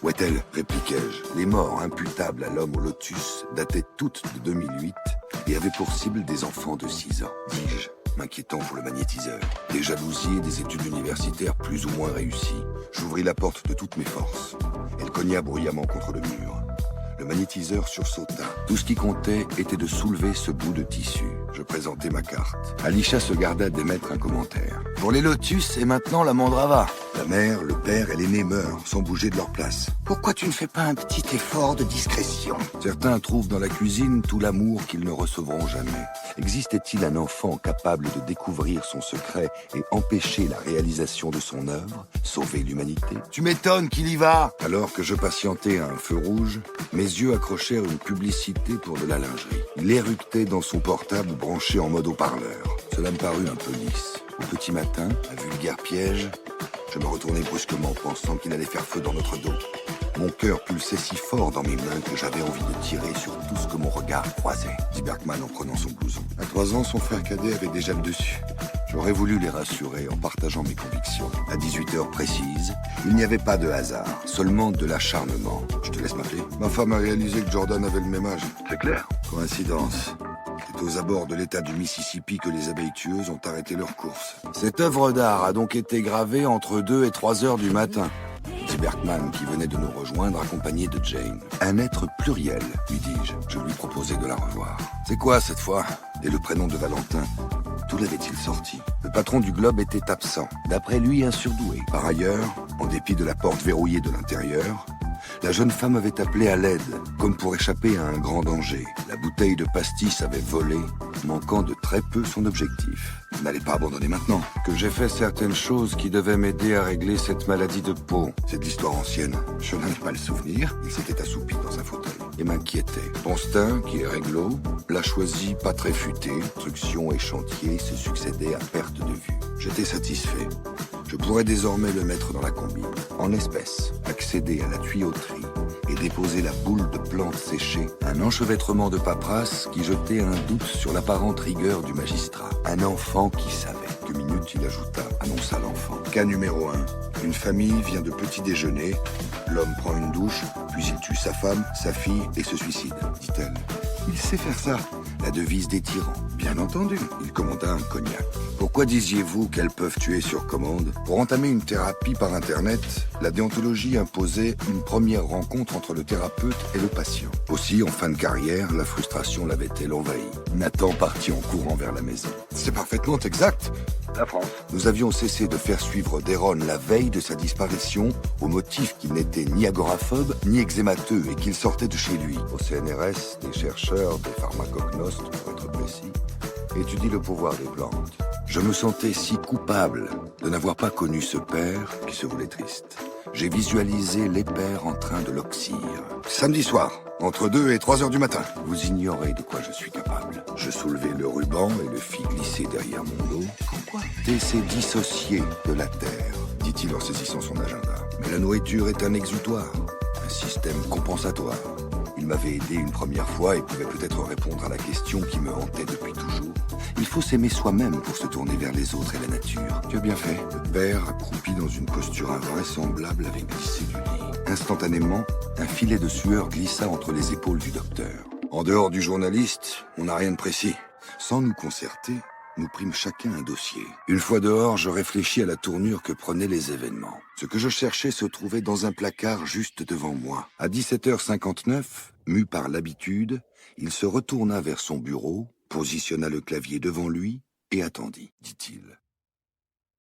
Où est-elle? Répliquai-je. Les morts imputables à l'homme au lotus dataient toutes de 2008 et avaient pour cible des enfants de 6 ans, dis-je, m'inquiétant pour le magnétiseur. Des jalousies et des études universitaires plus ou moins réussies. J'ouvris la porte de toutes mes forces. Elle cogna bruyamment contre le mur. Le magnétiseur sursauta. Tout ce qui comptait était de soulever ce bout de tissu. Je présentai ma carte. Alisha se garda d'émettre un commentaire. Pour les lotus et maintenant la mandrava. La mère, le père et l'aîné meurent sans bouger de leur place. Pourquoi tu ne fais pas un petit effort de discrétion? Certains trouvent dans la cuisine tout l'amour qu'ils ne recevront jamais. Existait-il un enfant capable de découvrir son secret et empêcher la réalisation de son œuvre, sauver l'humanité? Tu m'étonnes qu'il y va! Alors que je patientais à un feu rouge, mes yeux accrochèrent une publicité pour de la lingerie. Il éructait dans son portable branché en mode haut-parleur. Cela me parut un peu lisse. Au petit matin, un vulgaire piège, je me retournai brusquement, pensant qu'il allait faire feu dans notre dos. Mon cœur pulsait si fort dans mes mains que j'avais envie de tirer sur tout ce que mon regard croisait, dit Bergman en prenant son blouson. À 3 ans, son frère cadet avait déjà le dessus. J'aurais voulu les rassurer en partageant mes convictions. À 18h précises, il n'y avait pas de hasard, seulement de l'acharnement. Je te laisse m'appeler. Ma femme a réalisé que Jordan avait le même âge. C'est clair. Coïncidence. C'est aux abords de l'état du Mississippi que les abeilles tueuses ont arrêté leur course. Cette œuvre d'art a donc été gravée entre 2 et 3 heures du matin, dit Bergman qui venait de nous rejoindre accompagné de Jane. Un être pluriel, lui dis-je. Je lui proposai de la revoir. C'est quoi cette fois? Et le prénom de Valentin? D'où l'avait-il sorti? Le patron du Globe était absent. D'après lui, un surdoué. Par ailleurs, en dépit de la porte verrouillée de l'intérieur, la jeune femme avait appelé à l'aide, comme pour échapper à un grand danger. La bouteille de pastis avait volé, manquant de très peu son objectif. N'allez pas abandonner maintenant. Que j'ai fait certaines choses qui devaient m'aider à régler cette maladie de peau. C'est de l'histoire ancienne. Je n'en ai pas le souvenir. Il s'était assoupi dans un fauteuil et m'inquiétait. Ponstin, qui est réglo, l'a choisi pas très futé. Instructions et chantiers se succédaient à perte de vue. J'étais satisfait. Je pourrais désormais le mettre dans la combine. En espèces, accéder à la tuyauterie et déposer la boule de plantes séchées, un enchevêtrement de paperasse qui jetait un doute sur l'apparente rigueur du magistrat. Un enfant qui savait. 2 minutes, il ajouta, annonça l'enfant. Cas numéro 1. Une famille vient de petit déjeuner, l'homme prend une douche, puis il tue sa femme, sa fille et se suicide, dit-elle. Il sait faire ça. La devise des tyrans. Bien entendu. Il commanda un cognac. Pourquoi disiez-vous qu'elles peuvent tuer sur commande? Pour entamer une thérapie par Internet, la déontologie imposait une première rencontre entre le thérapeute et le patient. Aussi, en fin de carrière, la frustration l'avait-elle envahi. Nathan partit en courant vers la maison. C'est parfaitement exact. La France. Nous avions cessé de faire suivre Deron la veille de sa disparition au motif qu'il n'était ni agoraphobe ni eczémateux et qu'il sortait de chez lui. Au CNRS, des chercheurs, des pharmacognostes pour être précis, étudient le pouvoir des plantes. Je me sentais si coupable de n'avoir pas connu ce père qui se voulait triste. J'ai visualisé les pères en train de l'oxyre. Samedi soir, entre 2 et 3 heures du matin. Vous ignorez de quoi je suis capable. Je soulevai le ruban et le fis glisser derrière mon dos. Pourquoi? T'es dissocié de la terre, dit-il en saisissant son agenda. Mais la nourriture est un exutoire, un système compensatoire. Il m'avait aidé une première fois et pouvait peut-être répondre à la question qui me hantait depuis toujours. Il faut s'aimer soi-même pour se tourner vers les autres et la nature. Tu as bien fait. Le père, accroupi dans une posture invraisemblable, avait glissé du lit. Instantanément, un filet de sueur glissa entre les épaules du docteur. En dehors du journaliste, on n'a rien de précis. Sans nous concerter, nous prîmes chacun un dossier. Une fois dehors, je réfléchis à la tournure que prenaient les événements. Ce que je cherchais se trouvait dans un placard juste devant moi. À 17h59, mu par l'habitude, il se retourna vers son bureau, positionna le clavier devant lui et attendit, dit-il.